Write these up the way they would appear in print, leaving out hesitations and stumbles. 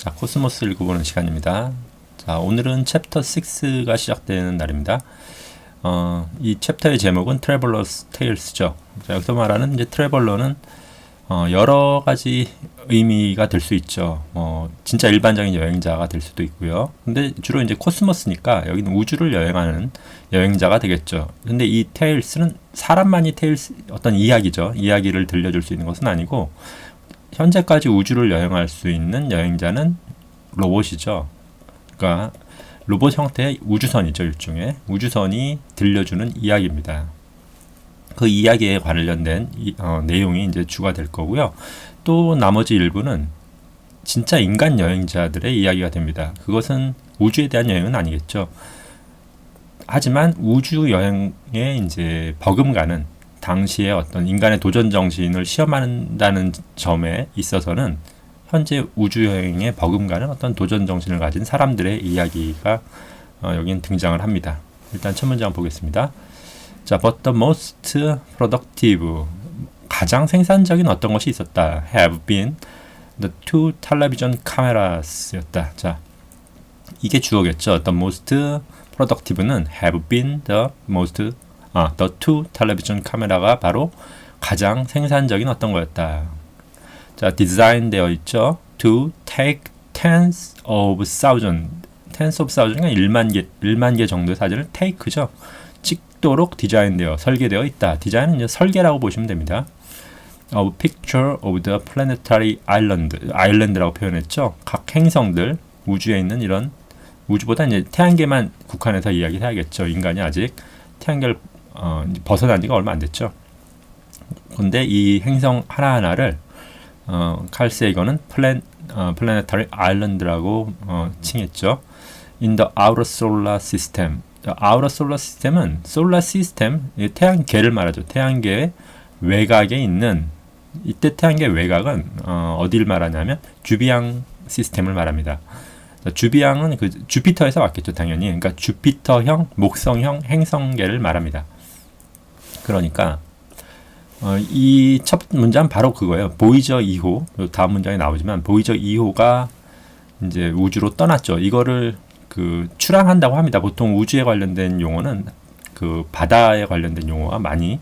자, 코스모스를 읽어보는 시간입니다. 자, 오늘은 챕터 6가 시작되는 날입니다. 이 챕터의 제목은 트래블러스 테일스죠. 자, 여기서 말하는 이제 트래블러는 여러 가지 의미가 될 수 있죠. 진짜 일반적인 여행자가 될 수도 있고요. 근데 주로 이제 코스모스니까 여기는 우주를 여행하는 여행자가 되겠죠. 근데 이 테일스는 사람만이 테일스 어떤 이야기죠. 이야기를 들려줄 수 있는 것은 아니고 현재까지 우주를 여행할 수 있는 여행자는 로봇이죠. 그러니까 로봇 형태의 우주선이죠. 일종의 우주선이 들려주는 이야기입니다. 그 이야기에 관련된 내용이 이제 주가 될 거고요. 또 나머지 일부는 진짜 인간 여행자들의 이야기가 됩니다. 그것은 우주에 대한 여행은 아니겠죠. 하지만 우주 여행에 이제 버금가는 당시의 어떤 인간의 도전 정신을 시험한다는 점에 있어서는 현재 우주 여행에 버금가는 어떤 도전 정신을 가진 사람들의 이야기가 여긴 등장을 합니다. 일단 첫 문장 보겠습니다. 자, but the most productive, 가장 생산적인 어떤 것이 있었다. have been the two television cameras였다. 자, 이게 주어겠죠. the most productive는 have been the two television camera가 바로 가장 생산적인 어떤 거였다. 자, 디자인 되어 있죠. to take tens of thousands, 그러니까 1만 개 정도의 사진을 take죠. 찍도록 디자인되어 설계되어 있다. 디자인은 이제 설계라고 보시면 됩니다. of picture of the planetary island라고 표현했죠. 각 행성들, 우주에 있는 이런 우주보다 이제 태양계만 국한해서 이야기를 해야겠죠. 인간이 아직 태양계를 벗어난 지가 얼마 안 됐죠. 근데 이 행성 하나하나를 칼 세이건은 planetary island라고 칭했죠. in the outer solar system. outer solar system은 solar system, 태양계를 말하죠. 태양계의 외곽에 있는, 이때 태양계 외곽은 어디를 말하냐면 주비앙 시스템을 말합니다. 주비앙은 그 주피터에서 왔겠죠, 당연히. 그러니까 주피터형, 목성형 행성계를 말합니다. 그러니까 이 첫 문장은 바로 그거예요. 보이저 2호, 다음 문장에 나오지만 보이저 2호가 이제 우주로 떠났죠. 이거를 출항한다고 합니다. 보통 우주에 관련된 용어는 그 바다에 관련된 용어와 많이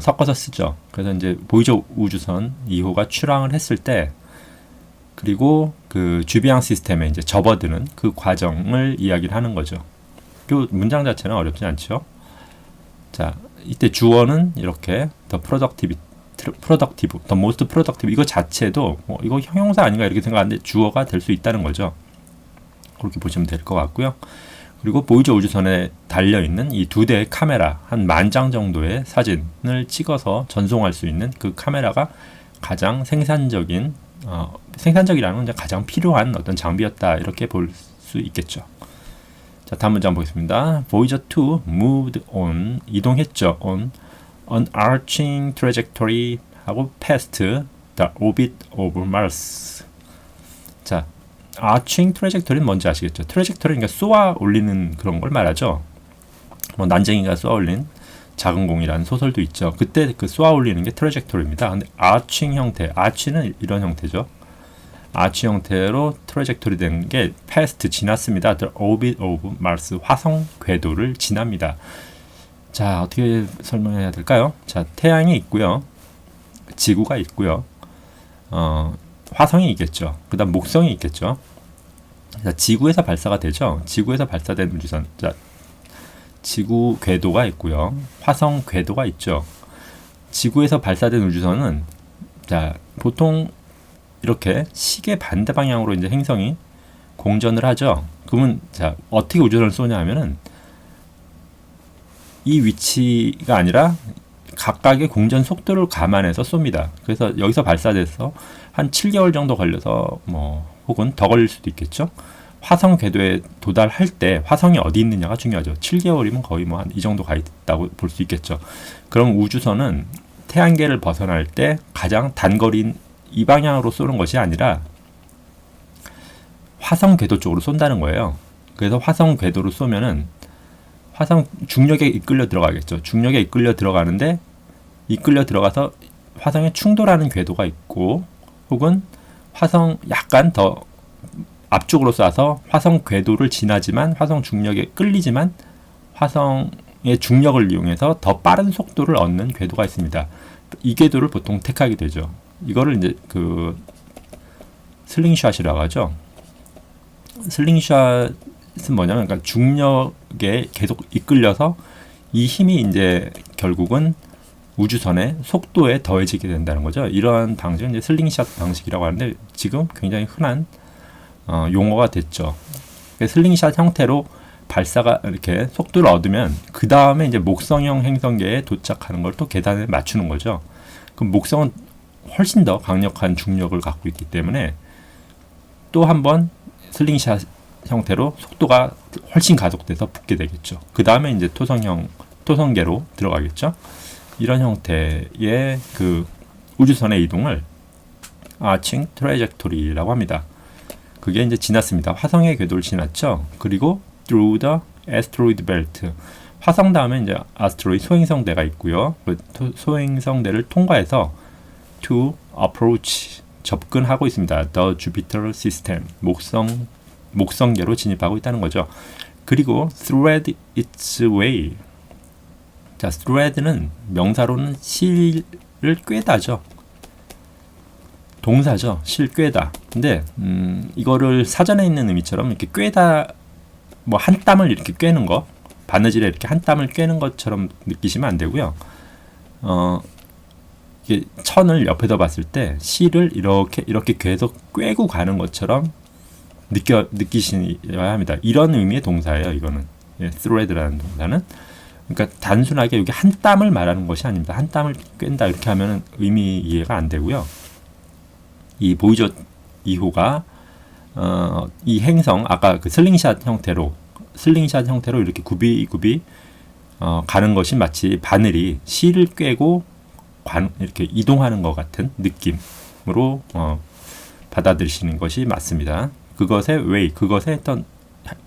섞어서 쓰죠. 그래서 이제 보이저 우주선 2호가 출항을 했을 때, 그리고 그 주비앙 시스템에 이제 접어드는 그 과정을 이야기를 하는 거죠. 그 문장 자체는 어렵지 않죠. 자, 이때 주어는 이렇게 the productive, the most productive, 이거 자체도 이거 형용사 아닌가 이렇게 생각하는데 주어가 될 수 있다는 거죠. 그렇게 보시면 될 것 같고요. 그리고 보이저 우주선에 달려있는 이 2대의 카메라, 한 10,000장 정도의 사진을 찍어서 전송할 수 있는 그 카메라가 가장 생산적이라는 건 가장 필요한 어떤 장비였다, 이렇게 볼 수 있겠죠. 자, 다음 문장 보겠습니다. Voyager 2 moved on, 이동했죠. on an arching trajectory 하고 past the orbit of Mars. 자, arching trajectory는 뭔지 아시겠죠? trajectory는 쏘아 올리는 그런 걸 말하죠. 난쟁이가 쏘아 올린 작은 공이라는 소설도 있죠. 그때 그 쏘아 올리는 게 trajectory입니다. 근데 arching 형태, arch는 이런 형태죠. 아치 형태로 트래젝토리 된 게 past, 지났습니다. The orbit of Mars, 화성 궤도를 지납니다. 자, 어떻게 설명해야 될까요? 자, 태양이 있고요. 지구가 있고요. 화성이 있겠죠. 그 다음 목성이 있겠죠. 자, 지구에서 발사가 되죠. 지구에서 발사된 우주선. 자, 지구 궤도가 있고요. 화성 궤도가 있죠. 지구에서 발사된 우주선은, 자, 보통 이렇게 시계 반대 방향으로 이제 행성이 공전을 하죠. 그러면 자, 어떻게 우주선을 쏘냐 하면은 이 위치가 아니라 각각의 공전 속도를 감안해서 쏩니다. 그래서 여기서 발사돼서 한 7개월 정도 걸려서 혹은 더 걸릴 수도 있겠죠. 화성 궤도에 도달할 때 화성이 어디 있느냐가 중요하죠. 7개월이면 거의 한 이 정도 가 있다고 볼 수 있겠죠. 그럼 우주선은 태양계를 벗어날 때 가장 단거리인 이 방향으로 쏘는 것이 아니라 화성 궤도 쪽으로 쏜다는 거예요. 그래서 화성 궤도로 쏘면은 화성 중력에 이끌려 들어가겠죠. 중력에 이끌려 들어가는데, 이끌려 들어가서 화성에 충돌하는 궤도가 있고, 혹은 화성 약간 더 앞쪽으로 쏴서 화성 궤도를 지나지만 화성 중력에 끌리지만 화성의 중력을 이용해서 더 빠른 속도를 얻는 궤도가 있습니다. 이 궤도를 보통 택하게 되죠. 이거를 이제 그 슬링샷이라고 하죠. 슬링샷은 뭐냐면 그러니까 중력에 계속 이끌려서 이 힘이 이제 결국은 우주선의 속도에 더해지게 된다는 거죠. 이러한 방식은 이제 슬링샷 방식이라고 하는데 지금 굉장히 흔한 용어가 됐죠. 슬링샷 형태로 발사가 이렇게 속도를 얻으면 그 다음에 이제 목성형 행성계에 도착하는 걸 또 계단에 맞추는 거죠. 그럼 목성은 훨씬 더 강력한 중력을 갖고 있기 때문에 또 한 번 슬링샷 형태로 속도가 훨씬 가속돼서 붙게 되겠죠. 그 다음에 이제 토성계로 들어가겠죠. 이런 형태의 그 우주선의 이동을 아칭 트레젝토리라고 합니다. 그게 이제 지났습니다. 화성의 궤도를 지났죠. 그리고 through the asteroid belt. 화성 다음에 이제 아스트로이드 소행성대가 있고요. 그 소행성대를 통과해서 to approach 접근하고 있습니다. The Jupiter system 목성계로 진입하고 있다는 거죠. 그리고 thread its way. 자, thread는 명사로는 실을 꿰다죠. 동사죠. 실 꿰다. 근데 이거를 사전에 있는 의미처럼 이렇게 꿰다 뭐 한 땀을 이렇게 꿰는 거, 바느질에 이렇게 한 땀을 꿰는 것처럼 느끼시면 안 되고요. 이게 천을 옆에다 봤을 때 실을 이렇게 계속 꿰고 가는 것처럼 느끼셔야 합니다. 이런 의미의 동사예요. 이거는 thread라는 동사는. 그러니까 단순하게 여기 한 땀을 말하는 것이 아닙니다. 한 땀을 꿰다 이렇게 하면 의미 이해가 안 되고요. 이 보이저 2호가 이 행성 아까 그 슬링샷 형태로 이렇게 굽이 가는 것이 마치 바늘이 실을 꿰고 이렇게 이동하는 것 같은 느낌으로 받아들이시는 것이 맞습니다. 그것의 way, 그것의 어떤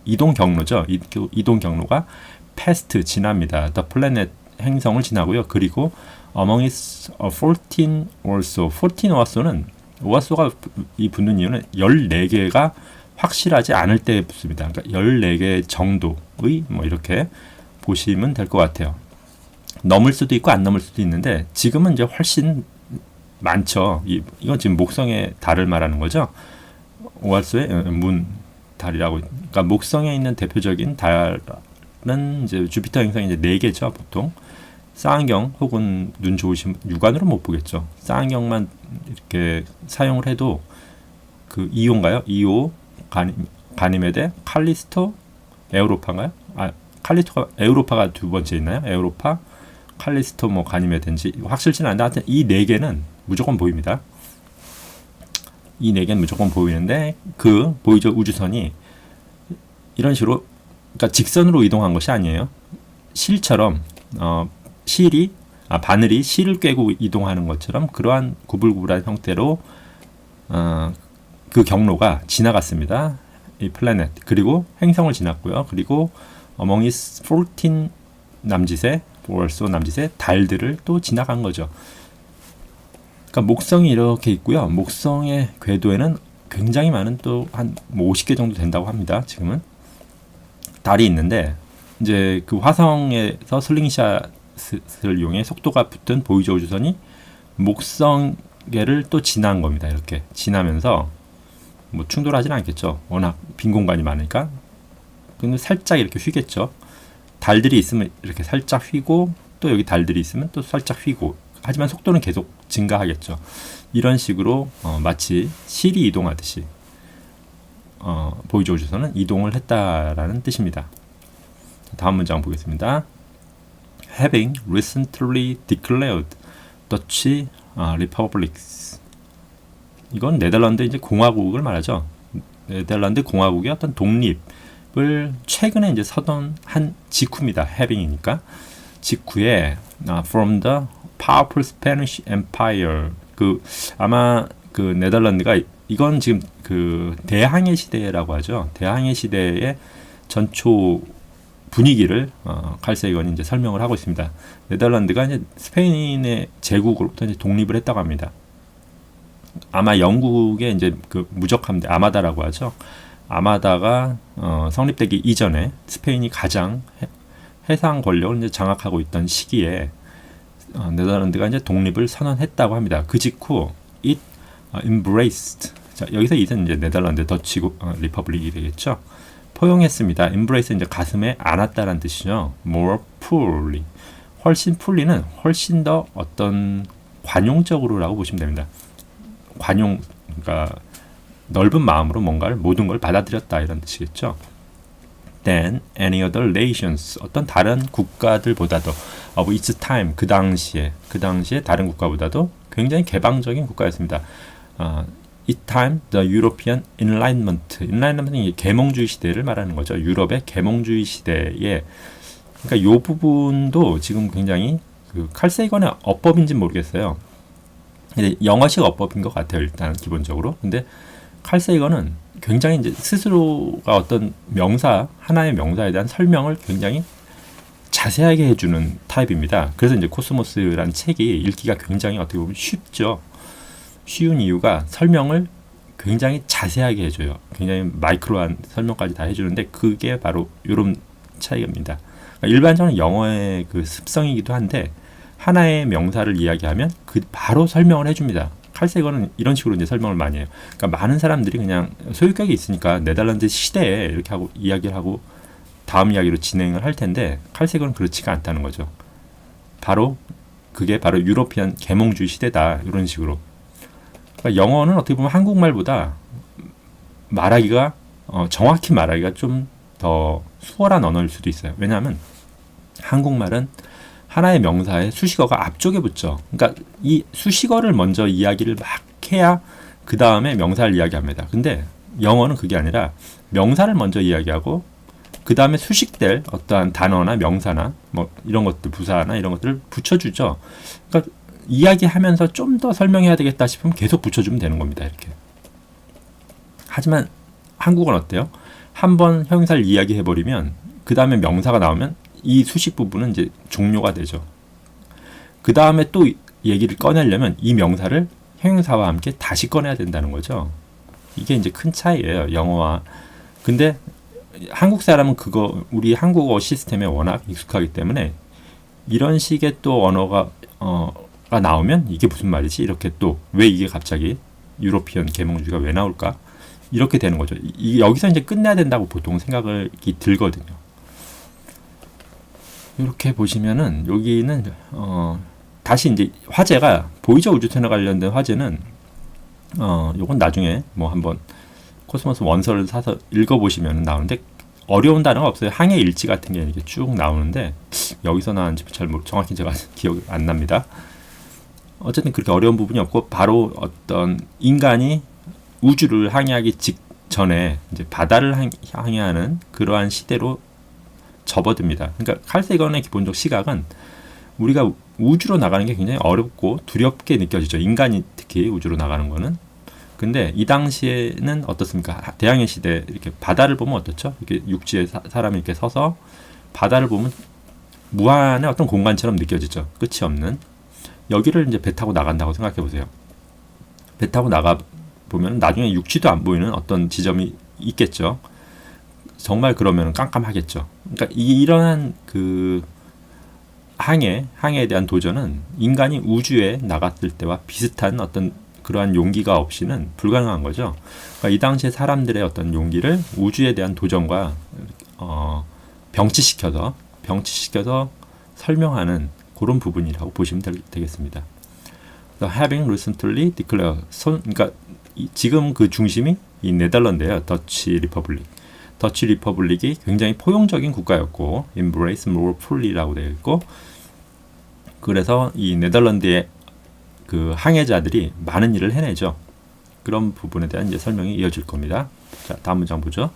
이동 경로죠. 이동 경로가 past 지납니다. The planet 행성을 지나고요. 그리고 among its 14 also. 14 also는 오아소가 이 붙는 이유는 14개가 확실하지 않을 때 붙습니다. 그러니까 14개 정도의 뭐 이렇게 보시면 될 것 같아요. 넘을 수도 있고 안 넘을 수도 있는데 지금은 이제 훨씬 많죠. 이건 지금 목성의 달을 말하는 거죠. 오아소의 문 달이라고. 그러니까 목성에 있는 대표적인 달은 이제 주피터 행성이 이제 4개죠, 보통. 쌍안경 혹은 눈 좋으신 육안으로 못 보겠죠. 쌍안경만 이렇게 사용을 해도 그 2호인가요? 2호 가니메데, 칼리스토, 에우로파인가요? 칼리스토가 에우로파가 두 번째 있나요? 에우로파, 칼리스토 뭐 가니메데인지 확실치는 않은데 하여튼 이 4개는 무조건 보입니다. 이 4개는 무조건 보이는데 그 보이저 우주선이 이런 식으로 그러니까 직선으로 이동한 것이 아니에요. 실처럼 바늘이 실을 꿰고 이동하는 것처럼 그러한 구불구불한 형태로 그 경로가 지나갔습니다. 이 플래닛 그리고 행성을 지났고요. 그리고 among its 14 남짓의 달들을 또 지나간 거죠. 그러니까 목성이 이렇게 있고요. 목성의 궤도에는 굉장히 많은 또 한 50개 정도 된다고 합니다. 지금은 달이 있는데 이제 그 화성에서 슬링샷을 이용해 속도가 붙은 보이저 우주선이 목성계를 또 지난 겁니다. 이렇게 지나면서 뭐 충돌하지는 않겠죠. 워낙 빈 공간이 많으니까. 근데 살짝 이렇게 휘겠죠. 달들이 있으면 이렇게 살짝 휘고 또 여기 달들이 있으면 또 살짝 휘고. 하지만 속도는 계속 증가하겠죠. 이런 식으로 마치 실이 이동하듯이 보이저 우주선은 이동을 했다라는 뜻입니다. 다음 문장 보겠습니다. Having recently declared Dutch republics. 이건 네덜란드 이제 공화국을 말하죠. 네덜란드 공화국의 어떤 독립을 최근에 이제 선언한 직후입니다. having이니까 직후에 from the powerful Spanish Empire. 아마 그 네덜란드가 이건 지금 그 대항해 시대라고 하죠. 대항해 시대의 전초 분위기를 칼세이건이 이제 설명을 하고 있습니다. 네덜란드가 이제 스페인의 제국으로부터 이제 독립을 했다고 합니다. 아마 영국의 이제 그 무적함대 아마다라고 하죠. 아마다가 성립되기 이전에 스페인이 가장 해상 권력을 이제 장악하고 있던 시기에 네덜란드가 이제 독립을 선언했다고 합니다. 그 직후 it embraced. 자, 여기서 it은 이제 네덜란드 더치 리퍼블릭이 되겠죠. 포용했습니다. embrace 이제 가슴에 안았다라는 뜻이죠. more fully. 훨씬 풀리는 훨씬 더 어떤 관용적으로라고 보시면 됩니다. 관용, 그러니까 넓은 마음으로 뭔가를 모든 걸 받아들였다 이런 뜻이겠죠. Than any other nations, 어떤 다른 국가들보다도 of its time, 그 당시에 다른 국가보다도 굉장히 개방적인 국가였습니다. It time the European Enlightenment, Enlightenment은 계몽주의 시대를 말하는 거죠. 유럽의 계몽주의 시대에, 그러니까 이 부분도 지금 굉장히 그 칼 세이건의 어법인지는 모르겠어요. 근데 영어식 어법인 것 같아요. 일단 기본적으로. 근데 칼 세이건은 굉장히 이제 스스로가 어떤 명사, 하나의 명사에 대한 설명을 굉장히 자세하게 해주는 타입입니다. 그래서 이제 코스모스라는 책이 읽기가 굉장히 어떻게 보면 쉽죠. 쉬운 이유가 설명을 굉장히 자세하게 해줘요. 굉장히 마이크로한 설명까지 다 해주는데 그게 바로 이런 차이입니다. 그러니까 일반적으로 영어의 그 습성이기도 한데 하나의 명사를 이야기하면 그 바로 설명을 해줍니다. 칼 세이건은 이런 식으로 이제 설명을 많이 해요. 그러니까 많은 사람들이 그냥 소유격이 있으니까 네덜란드 시대에 이렇게 하고 이야기를 하고 다음 이야기로 진행을 할 텐데 칼 세이건은 그렇지가 않다는 거죠. 그게 바로 유로피안 계몽주의 시대다 이런 식으로. 그러니까 영어는 어떻게 보면 한국말보다 말하기가 정확히 말하기가 좀 더 수월한 언어일 수도 있어요. 왜냐하면 한국말은 하나의 명사에 수식어가 앞쪽에 붙죠. 그러니까 이 수식어를 먼저 이야기를 막 해야 그 다음에 명사를 이야기합니다. 근데 영어는 그게 아니라 명사를 먼저 이야기하고 그 다음에 수식될 어떠한 단어나 명사나 뭐 이런 것들, 부사나 이런 것들을 붙여주죠. 그러니까 이야기하면서 좀 더 설명해야 되겠다 싶으면 계속 붙여주면 되는 겁니다. 이렇게. 하지만 한국어는 어때요? 한번 형용사를 이야기해버리면 그 다음에 명사가 나오면 이 수식 부분은 이제 종료가 되죠. 그 다음에 또 얘기를 꺼내려면 이 명사를 형용사와 함께 다시 꺼내야 된다는 거죠. 이게 이제 큰 차이예요. 영어와. 근데 한국 사람은 우리 한국어 시스템에 워낙 익숙하기 때문에 이런 식의 또 언어가 나오면 이게 무슨 말이지? 이렇게 또 왜 이게 갑자기 유로피언 계몽주의가 왜 나올까? 이렇게 되는 거죠. 여기서 이제 끝내야 된다고 보통 생각이 들거든요. 이렇게 보시면은 여기는 다시 이제 화제가 보이저 우주 채널 관련된 화제는 요건 나중에 뭐 한번 코스모스 원서를 사서 읽어보시면 나오는데 어려운 단어가 없어요. 항해 일지 같은 게 이렇게 쭉 나오는데 여기서 나왔는지 정확히 제가 기억이 안 납니다. 어쨌든 그렇게 어려운 부분이 없고 바로 어떤 인간이 우주를 항해하기 직전에 이제 바다를 항해하는 그러한 시대로 접어듭니다. 그러니까 칼 세이건의 기본적 시각은 우리가 우주로 나가는 게 굉장히 어렵고 두렵게 느껴지죠. 인간이 특히 우주로 나가는 거는. 근데 이 당시에는 어떻습니까? 대항해 시대 이렇게 바다를 보면 어떻죠? 이렇게 육지에 사람이 이렇게 서서 바다를 보면 무한의 어떤 공간처럼 느껴지죠. 끝이 없는. 여기를 이제 배 타고 나간다고 생각해 보세요. 배 타고 나가 보면 나중에 육지도 안 보이는 어떤 지점이 있겠죠. 정말 그러면 깜깜하겠죠. 그러니까 이러한 그 항해에 대한 도전은 인간이 우주에 나갔을 때와 비슷한 어떤 그러한 용기가 없이는 불가능한 거죠. 그러니까 이 당시에 사람들의 어떤 용기를 우주에 대한 도전과 병치시켜서 설명하는 그런 부분이라고 보시면 되겠습니다. Having recently declared, 그러니까 지금 그 중심이 이 네덜란드예요. 더치 리퍼블릭. 더치 리퍼블릭이 굉장히 포용적인 국가였고, embrace more fully라고 되어 있고, 그래서 이 네덜란드의 그 항해자들이 많은 일을 해내죠. 그런 부분에 대한 이제 설명이 이어질 겁니다. 자, 다음 문장 보죠.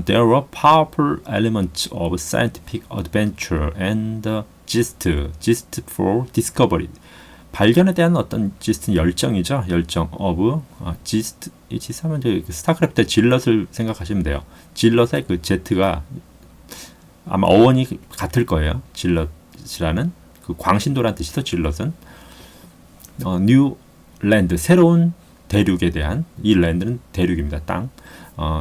There were powerful elements of scientific adventure and gist for discovery. 발견에 대한 어떤 gist는 열정이죠. 열정 of gist. 이 gist 하면 이제 스타크래프트 질럿을 생각하시면 돼요. 질럿의 그 Z가 아마 어원이 같을 거예요. 질럿이라는 그 광신도라는 뜻이죠. 질럿은 new land, 새로운 대륙에 대한 이 랜드는 대륙입니다. 땅.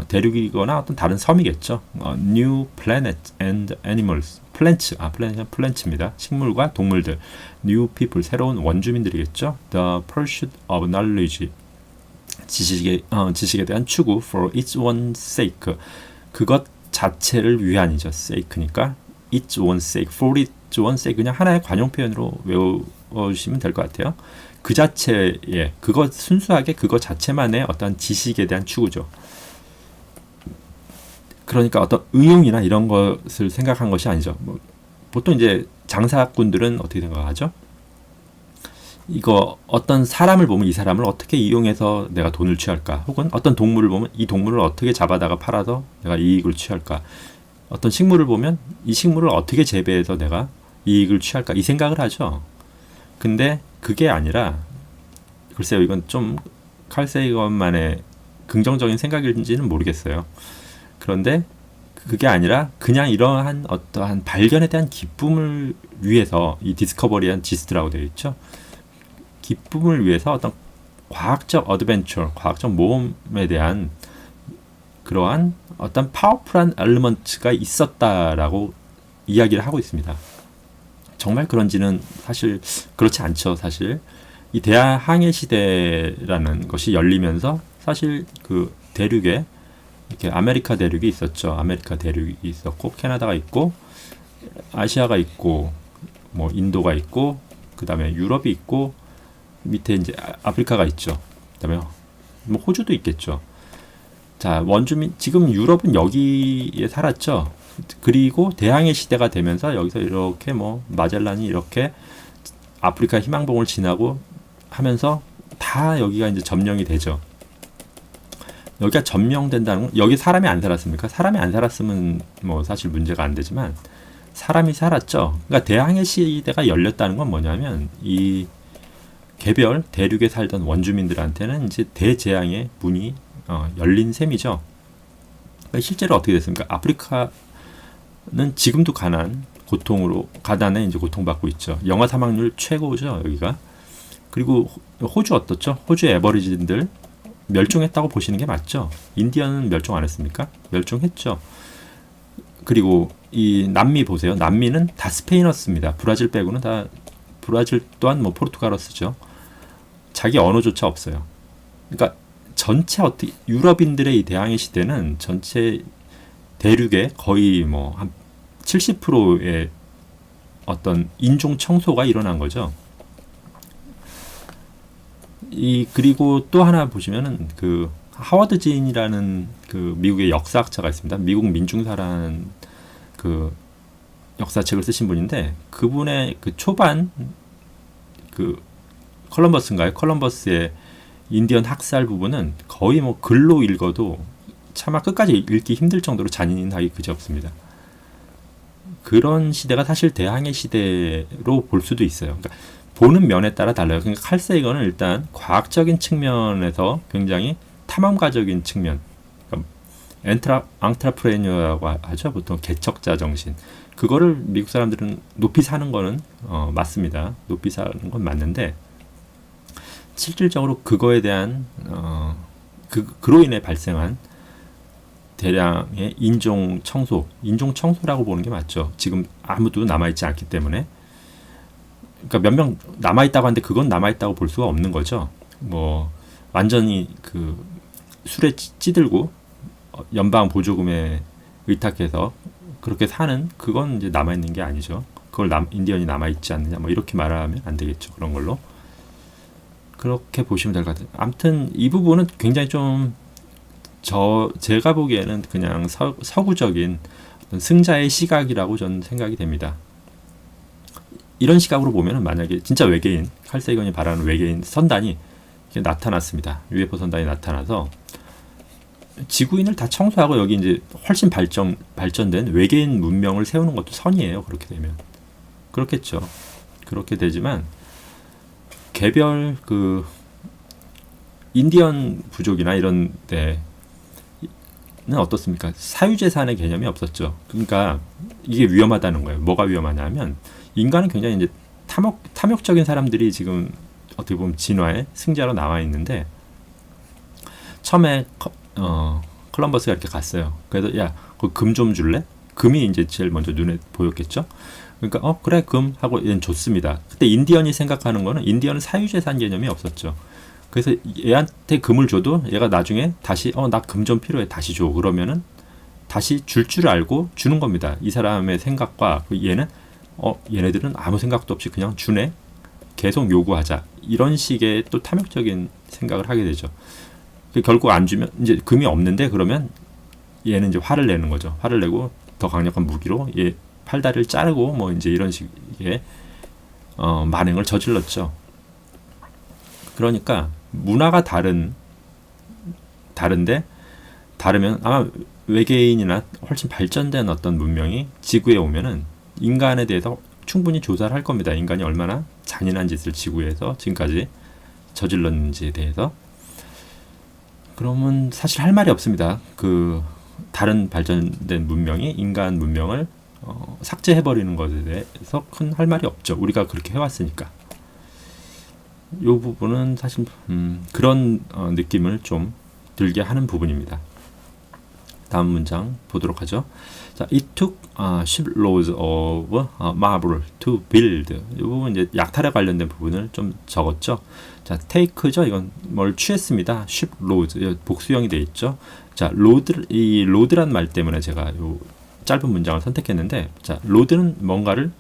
대륙이거나 어떤 다른 섬이겠죠. New planet and animals. 플랜츠입니다. 식물과 동물들. New people. 새로운 원주민들이겠죠. The pursuit of knowledge. 지식에 대한 추구. For its own sake. 그것 자체를 위한이죠. sake니까. its own sake. For its own sake. 그냥 하나의 관용 표현으로 외워주시면 될 것 같아요. 그 자체에, 순수하게 그것 자체만의 어떤 지식에 대한 추구죠. 그러니까 어떤 의용이나 이런 것을 생각한 것이 아니죠. 보통 이제 장사꾼들은 어떻게 생각하죠? 이거 어떤 사람을 보면 이 사람을 어떻게 이용해서 내가 돈을 취할까? 혹은 어떤 동물을 보면 이 동물을 어떻게 잡아다가 팔아서 내가 이익을 취할까? 어떤 식물을 보면 이 식물을 어떻게 재배해서 내가 이익을 취할까? 이 생각을 하죠. 근데 그게 아니라, 글쎄요, 이건 좀 칼 세이건만의 긍정적인 생각인지는 모르겠어요. 그런데 그게 아니라 그냥 이러한 어떠한 발견에 대한 기쁨을 위해서, 이 디스커버리한 지스트라고 되어 있죠. 기쁨을 위해서 어떤 과학적 어드벤처, 과학적 모험에 대한 그러한 어떤 파워풀한 엘리먼트가 있었다라고 이야기를 하고 있습니다. 정말 그런지는 사실 그렇지 않죠. 사실 이 대항해 시대라는 것이 열리면서 사실 그 대륙에 이렇게 아메리카 대륙이 있었죠. 아메리카 대륙이 있었고 캐나다가 있고 아시아가 있고 뭐 인도가 있고 그다음에 유럽이 있고 밑에 이제 아프리카가 있죠. 그다음에 뭐 호주도 있겠죠. 자, 원주민 지금 유럽은 여기에 살았죠. 그리고 대항해 시대가 되면서 여기서 이렇게 뭐 마젤란이 이렇게 아프리카 희망봉을 지나고 하면서 다 여기가 이제 점령이 되죠. 여기가 점령된다는 건 여기 사람이 안 살았습니까? 사람이 안 살았으면 뭐 사실 문제가 안 되지만 사람이 살았죠. 그러니까 대항해 시대가 열렸다는 건 뭐냐면 이 개별 대륙에 살던 원주민들한테는 이제 대재앙의 문이 열린 셈이죠. 그러니까 실제로 어떻게 됐습니까? 아프리카는 지금도 가난에 이제 고통받고 있죠. 영아 사망률 최고죠, 여기가. 그리고 호주 어떻죠? 호주의 애버리진들 멸종했다고 보시는 게 맞죠? 인디언은 멸종 안 했습니까? 멸종했죠. 그리고 이 남미 보세요. 남미는 다 스페인어습니다. 브라질 빼고는 다, 브라질 또한 뭐 포르투갈어 쓰죠. 자기 언어조차 없어요. 그러니까 전체 유럽인들의 이 대항해 시대는 전체 대륙에 거의 뭐 한 70%의 어떤 인종 청소가 일어난 거죠. 그리고 또 하나 보시면은 그 하워드 진이라는 그 미국의 역사학자가 있습니다. 미국 민중사라는 그 역사책을 쓰신 분인데 그분의 그 초반 그 컬럼버스의 인디언 학살 부분은 거의 뭐 글로 읽어도 차마 끝까지 읽기 힘들 정도로 잔인하기 그지없습니다. 그런 시대가 사실 대항해 시대로 볼 수도 있어요. 그러니까 보는 면에 따라 달라요. 그러니까 칼 세이건은 일단 과학적인 측면에서 굉장히 탐험가적인 측면, 그러니까 앙트라프레뉴어라고 하죠. 보통 개척자 정신. 그거를 미국 사람들은 높이 사는 거는 맞습니다. 높이 사는 건 맞는데 실질적으로 그거에 대한 그로 인해 발생한 대량의 인종 청소라고 보는 게 맞죠. 지금 아무도 남아있지 않기 때문에. 그러니까 몇 명 남아있다고 하는데 그건 남아있다고 볼 수가 없는 거죠. 뭐 완전히 그 술에 찌들고 연방 보조금에 의탁해서 그렇게 사는 그건 이제 남아있는 게 아니죠. 그걸 인디언이 남아있지 않느냐 뭐 이렇게 말하면 안 되겠죠. 그런 걸로. 그렇게 보시면 될 것 같아요. 아무튼 이 부분은 굉장히 좀 제가 보기에는 그냥 서구적인 어떤 승자의 시각이라고 저는 생각이 됩니다. 이런 시각으로 보면은 만약에 진짜 외계인, 칼 세이건이 바라는 외계인 선단이 나타났습니다. UFO 선단이 나타나서 지구인을 다 청소하고 여기 이제 훨씬 발전된 외계인 문명을 세우는 것도 선이에요. 그렇게 되면. 그렇겠죠. 그렇게 되지만 개별 그 인디언 부족이나 이런 데는 어떻습니까? 사유재산의 개념이 없었죠. 그러니까 이게 위험하다는 거예요. 뭐가 위험하냐면 인간은 굉장히 이제 탐욕적인 사람들이 지금 어떻게 보면 진화의 승자로 나와 있는데 처음에 콜럼버스가 이렇게 갔어요. 그래서 야, 그 금 좀 줄래? 금이 이제 제일 먼저 눈에 보였겠죠. 그러니까 그래 금 하고 얘는 줬습니다. 그때 인디언이 생각하는 거는 인디언은 사유재산 개념이 없었죠. 그래서 얘한테 금을 줘도 얘가 나중에 다시 나 금 좀 필요해 다시 줘 그러면은 다시 줄 알고 주는 겁니다. 이 사람의 생각과 얘는 얘네들은 아무 생각도 없이 그냥 주네 계속 요구하자 이런 식의 또 탐욕적인 생각을 하게 되죠. 결국 안 주면 이제 금이 없는데 그러면 얘는 이제 화를 내는 거죠. 화를 내고 더 강력한 무기로 얘 팔다리를 자르고 뭐 이제 이런 식의 만행을 저질렀죠. 그러니까 문화가 다른데 다르면 아마 외계인이나 훨씬 발전된 어떤 문명이 지구에 오면은 인간에 대해서 충분히 조사를 할 겁니다. 인간이 얼마나 잔인한 짓을 지구에서 지금까지 저질렀는지에 대해서. 그러면 사실 할 말이 없습니다. 그 다른 발전된 문명이 인간 문명을 삭제해버리는 것에 대해서 큰 할 말이 없죠. 우리가 그렇게 해왔으니까. 이 부분은 사실 그런 느낌을 좀 들게 하는 부분입니다. 다음 문장 보도록 하죠. 자, it took shiploads of marble to build. 이 부분 이제 약탈에 관련된 부분을 좀 적었죠. 자, take죠. 이건 뭘 취했습니다. shiploads 복수형이 돼 있죠. 자, 이 load란 말 때문에 제가 요 짧은 문장을 선택했는데, 자, load는 뭔가를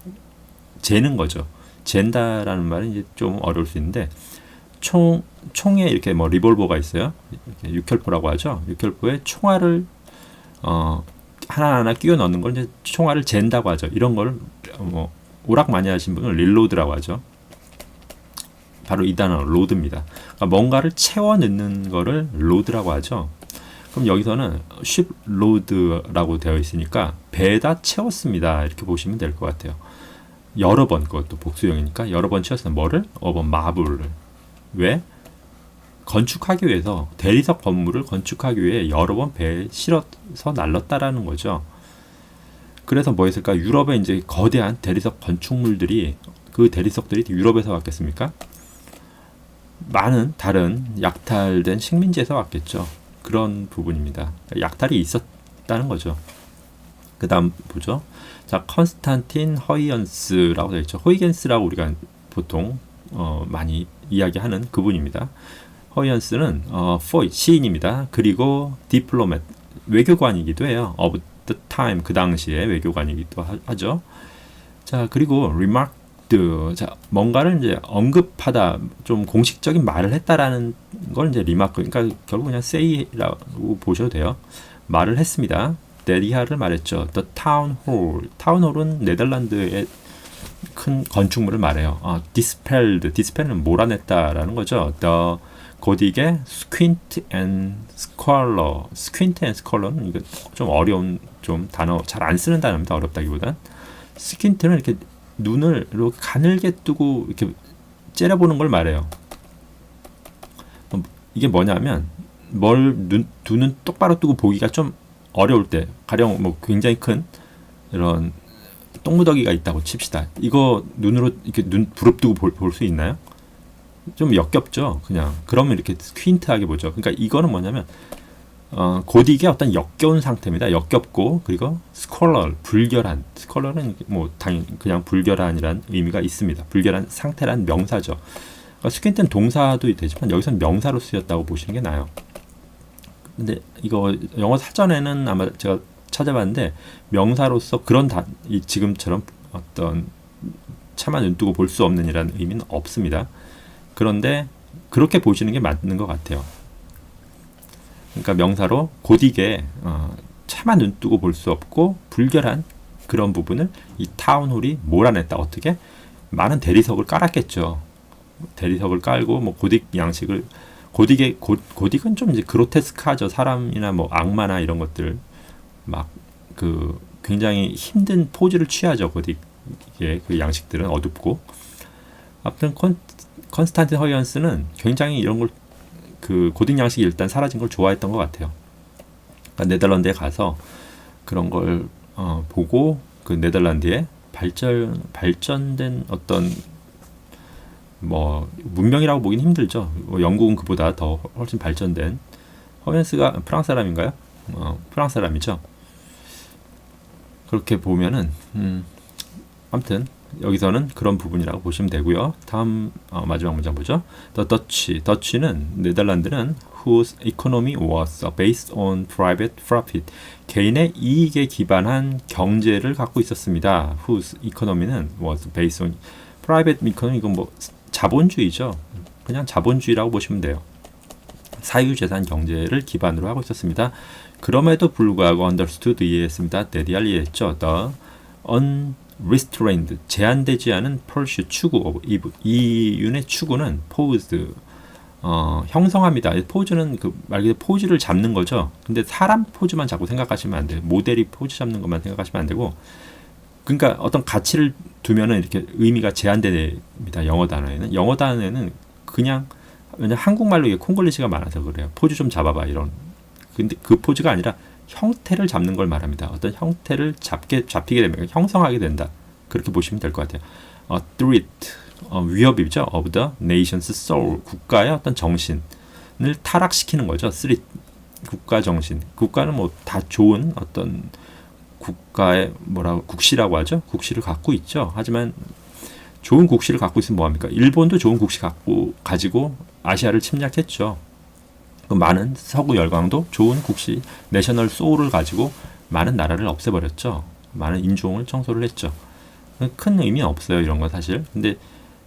재는 거죠. 잰다라는 말은 이제 좀 어려울 수 있는데 총에 이렇게 뭐 리볼버가 있어요. 이렇게 육혈포라고 하죠. 육혈포에 총알을 하나하나 끼워 넣는 걸 이제 총알을 잰다고 하죠. 이런 걸 오락 많이 하신 분은 릴로드라고 하죠. 바로 이 단어 로드입니다. 그러니까 뭔가를 채워 넣는 거를 로드라고 하죠. 그럼 여기서는 shipload라고 되어 있으니까 배에다 채웠습니다. 이렇게 보시면 될 것 같아요. 여러 번, 그것도 복수형이니까 여러 번 채웠어요. 뭐를? 마블을. 왜? 건축하기 위해서, 대리석 건물을 건축하기 위해 여러 번 배에 실어서 날랐다라는 거죠. 그래서 뭐 했을까? 유럽에 이제 거대한 대리석 건축물들이, 그 대리석들이 유럽에서 왔겠습니까? 많은 다른 약탈된 식민지에서 왔겠죠. 그런 부분입니다. 약탈이 있었다는 거죠. 그 다음 보죠. 자, 컨스탄틴 허이언스라고 되어 있죠. 호이겐스라고 우리가 보통 많이 이야기하는 그분입니다. 허이언스는 포이트 시인입니다. 그리고 디플로맷 외교관이기도 해요. of the time 그 당시에 외교관이기도 하죠. 자, 그리고 remarked 자, 뭔가를 이제 언급하다 좀 공식적인 말을 했다라는 걸 이제 remark 그러니까 결국 그냥 say라고 보셔도 돼요. 말을 했습니다. 데리하를 말했죠. The Town Hall. Town Hall은 네덜란드의 큰 건축물을 말해요. Dispell는 몰아냈다라는 거죠. The 고딕의 Squint and Squalor. Squint and Squalor는 이거 좀 어려운 좀 단어 잘 안 쓰는 단어입니다. 어렵다기보단. Squint는 이렇게 눈을 이렇게 가늘게 뜨고 이렇게 째려보는 걸 말해요. 이게 뭐냐면 두 눈 똑바로 뜨고 보기가 좀 어려울 때, 가령 뭐 굉장히 큰 이런 똥무더기가 있다고 칩시다. 이거 눈으로 이렇게 눈 부릅뜨고 볼 수 있나요? 좀 역겹죠, 그냥. 그러면 이렇게 스퀸트하게 보죠. 그러니까 이거는 뭐냐면 고딕의 어떤 역겨운 상태입니다. 역겹고, 그리고 스컬러, 불결한. 스컬러는 뭐 당연히 그냥 불결한이란 의미가 있습니다. 불결한 상태란 명사죠. 그러니까 스퀸트는 동사도 되지만 여기서는 명사로 쓰였다고 보시는 게 나아요. 근데 이거 영어 사전에는 아마 제가 찾아봤는데 명사로서 그런 지금처럼 어떤 차마 눈뜨고 볼 수 없는 이라는 의미는 없습니다. 그런데 그렇게 보시는 게 맞는 것 같아요. 그러니까 명사로 고딕에 차마 눈뜨고 볼 수 없고 불결한 그런 부분을 이 타운홀이 몰아냈다. 어떻게? 많은 대리석을 깔았겠죠. 대리석을 깔고 뭐 고딕 양식을 고딕은 좀 이제 그로테스크하죠. 사람이나 뭐 악마나 이런 것들 막 그 굉장히 힘든 포즈를 취하죠. 고딕의 그 양식들은 어둡고. 아무튼 컨스탄틴 허이언스는 굉장히 이런 걸 그 고딕 양식이 일단 사라진 걸 좋아했던 것 같아요. 그러니까 네덜란드에 가서 그런 걸 보고 그 네덜란드에 발전된 어떤 뭐 문명이라고 보긴 힘들죠. 영국은 그보다 더 훨씬 발전된 허벤스가 프랑스 사람인가요? 프랑스 사람이죠. 그렇게 보면은 아무튼 여기서는 그런 부분이라고 보시면 되고요. 다음 마지막 문장 보죠. The Dutch. Dutch는 네덜란드는 whose economy was based on private profit. 개인의 이익에 기반한 경제를 갖고 있었습니다. whose economy는 was based on private economy. 이건 뭐 자본주의죠. 그냥 자본주의라고 보시면 돼요. 사유재산 경제를 기반으로 하고 있었습니다. 그럼에도 불구하고 understood 이해했습니다. 대디알 이해했죠. The unrestrained 제한되지 않은 pursuit 추구 이윤의 추구는 pose 형성합니다. 포즈는 그 말 그대로 포즈를 잡는 거죠. 근데 사람 포즈만 자꾸 생각하시면 안 돼요. 모델이 포즈 잡는 것만 생각하시면 안 되고, 그러니까 어떤 가치를 두면은 이렇게 의미가 제한됩니다. 영어 단어에는 그냥 왜냐 한국말로 이게 콩글리시가 많아서 그래요. 포즈 좀 잡아봐 이런. 근데 그 포즈가 아니라 형태를 잡는 걸 말합니다. 어떤 형태를 잡히게 되면 형성하게 된다. 그렇게 보시면 될 것 같아요. threat 위협이죠. of the nation's soul 국가의 어떤 정신을 타락시키는 거죠. threat 국가 정신. 국가는 뭐 다 좋은 어떤 국가의 국시라고 하죠. 국시를 갖고 있죠. 하지만 좋은 국시를 갖고 있으면 뭐합니까? 일본도 좋은 국시 가지고 아시아를 침략했죠. 많은 서구 열강도 좋은 국시, 내셔널 소울을 가지고 많은 나라를 없애버렸죠. 많은 인종을 청소를 했죠. 큰 의미는 없어요, 이런 건 사실. 근데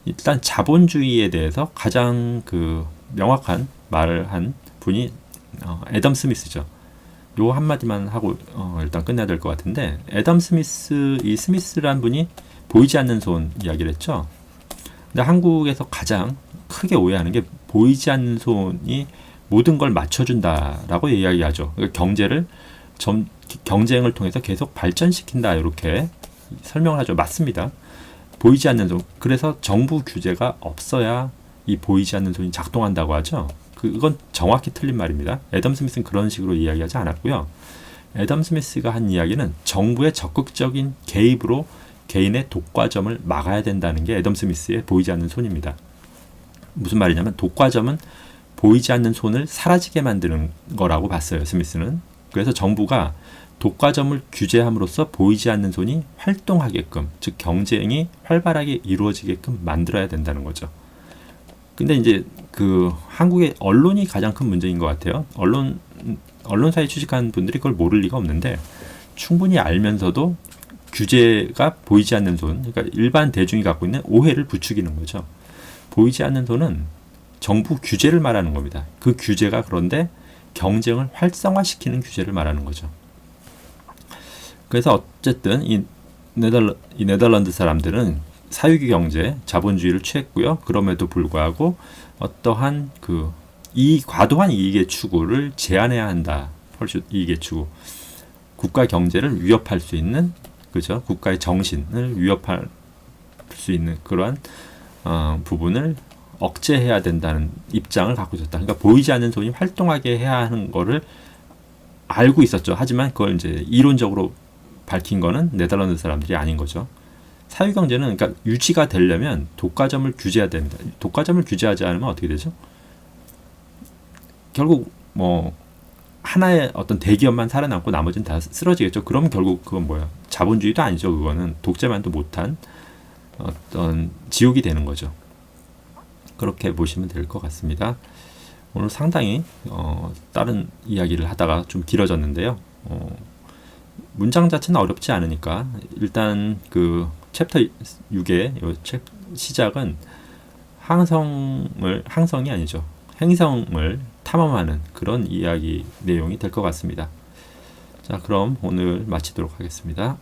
일단 자본주의에 대해서 가장 그 명확한 말을 한 분이 애덤 스미스죠. 요 한마디만 하고 일단 끝내야 될 것 같은데, 애덤 스미스, 이 스미스란 분이 보이지 않는 손 이야기를 했죠. 근데 한국에서 가장 크게 오해하는 게 보이지 않는 손이 모든 걸 맞춰준다라고 이야기하죠. 그러니까 경쟁을 통해서 계속 발전시킨다 이렇게 설명을 하죠. 맞습니다. 보이지 않는 손. 그래서 정부 규제가 없어야 이 보이지 않는 손이 작동한다고 하죠. 그건 정확히 틀린 말입니다. 애덤 스미스는 그런 식으로 이야기하지 않았고요. 애덤 스미스가 한 이야기는 정부의 적극적인 개입으로 개인의 독과점을 막아야 된다는 게 애덤 스미스의 보이지 않는 손입니다. 무슨 말이냐면 독과점은 보이지 않는 손을 사라지게 만드는 거라고 봤어요. 스미스는. 그래서 정부가 독과점을 규제함으로써 보이지 않는 손이 활동하게끔, 즉 경쟁이 활발하게 이루어지게끔 만들어야 된다는 거죠. 근데 이제 그 한국의 언론이 가장 큰 문제인 것 같아요. 언론사에 취직한 분들이 그걸 모를 리가 없는데, 충분히 알면서도 규제가 보이지 않는 손, 그러니까 일반 대중이 갖고 있는 오해를 부추기는 거죠. 보이지 않는 손은 정부 규제를 말하는 겁니다. 그 규제가 그런데 경쟁을 활성화시키는 규제를 말하는 거죠. 그래서 어쨌든 이 네덜란드 사람들은 사유기 경제, 자본주의를 취했고요. 그럼에도 불구하고 어떠한 과도한 이익의 추구를 제한해야 한다. 이익의 추구. 국가 경제를 위협할 수 있는, 그죠? 국가의 정신을 위협할 수 있는 그러한 부분을 억제해야 된다는 입장을 갖고 있었다. 그러니까 보이지 않는 손이 활동하게 해야 하는 거를 알고 있었죠. 하지만 그걸 이제 이론적으로 밝힌 거는 네덜란드 사람들이 아닌 거죠. 사유경제는 그러니까 유지가 되려면 독과점을 규제해야 됩니다. 독과점을 규제하지 않으면 어떻게 되죠? 결국 뭐 하나의 어떤 대기업만 살아남고 나머지는 다 쓰러지겠죠. 그러면 결국 그건 뭐야? 자본주의도 아니죠. 그거는 독재만도 못한 어떤 지옥이 되는 거죠. 그렇게 보시면 될 것 같습니다. 오늘 상당히 다른 이야기를 하다가 좀 길어졌는데요. 문장 자체는 어렵지 않으니까 일단 그 챕터 6의 요 시작은 행성을 탐험하는 그런 이야기 내용이 될 것 같습니다. 자, 그럼 오늘 마치도록 하겠습니다.